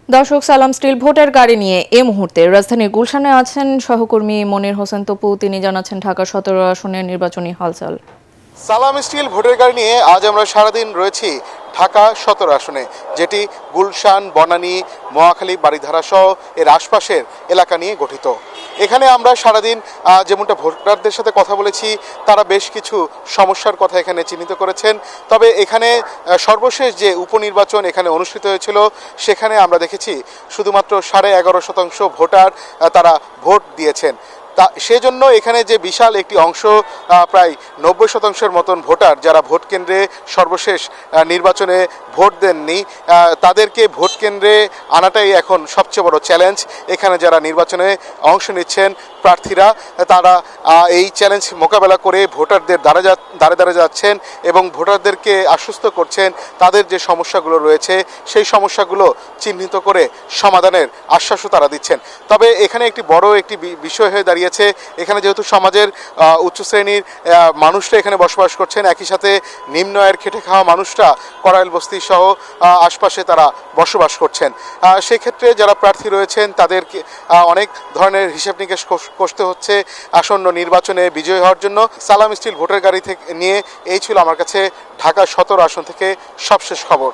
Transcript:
দর্শক, সালাম স্টিল ভোটের গাড়ি নিয়ে এই মুহূর্তে রাজধানীর গুলশানে আছেন সহকর্মী মনির হোসেন তপু। তিনি জানাচ্ছেন ঢাকা 17 আসনের নির্বাচনী হালচাল। সালাম স্টিল ভোটের গাড়ি নিয়ে আজ আমরা সারাদিন রয়েছি ঢাকা 17 আসনে, যেটি গুলশান, বনানী, মহাখালী, বারিধারা সহ এর আশপাশের এলাকা নিয়ে গঠিত। এখানে আমরা সারাদিন যেমনটা ভোটারদের সাথে কথা বলেছি, তারা বেশ কিছু সমস্যার কথা এখানে চিহ্নিত করেছেন। তবে এখানে সর্বশেষ যে উপনির্বাচন এখানে অনুষ্ঠিত হয়েছিল, সেখানে আমরা দেখেছি শুধুমাত্র 11.5% ভোটার তারা ভোট দিয়েছেন। সেজন্য এখানে যে বিশাল একটি অংশ, প্রায় 90% মতন ভোটার যারা ভোট কেন্দ্রে সর্বশেষ নির্বাচনে ভোট দেননি, তাদেরকে ভোট কেন্দ্রে আনাটাই এখন সবচেয়ে বড় চ্যালেঞ্জ। এখানে যারা নির্বাচনে অংশ নিচ্ছেন প্রার্থীরা, তারা এই চ্যালেঞ্জ মোকাবেলা করে ভোটারদের দ্বারে দ্বারে যাচ্ছেন এবং ভোটারদেরকে আশ্বস্ত করছেন তাদের যে সমস্যাগুলো রয়েছে সেই সমস্যাগুলো চিহ্নিত করে সমাধানের আশ্বাসও তারা দিচ্ছেন। তবে এখানে একটি বড় একটি বিষয় হয়ে দাঁড়িয়েছে, এখানে যেহেতু সমাজের উচ্চ শ্রেণীর মানুষরা এখানে বসবাস করছেন, একই সাথে নিম্ন আয়ের খেটে খাওয়া মানুষরা করাইল বস্তি সহ আশপাশে তারা বসবাস করছেন। সেক্ষেত্রে যারা প্রার্থী রয়েছেন তাদেরকে অনেক ধরনের হিসাব নিকেশ করতে হচ্ছে আসন্ন নির্বাচনে বিজয়ী হওয়ার জন্য। সালাম স্টিল ভোটের গাড়ি থেকে নিয়ে এই ছিল আমার কাছে ঢাকা 17 আসন থেকে সবশেষ খবর।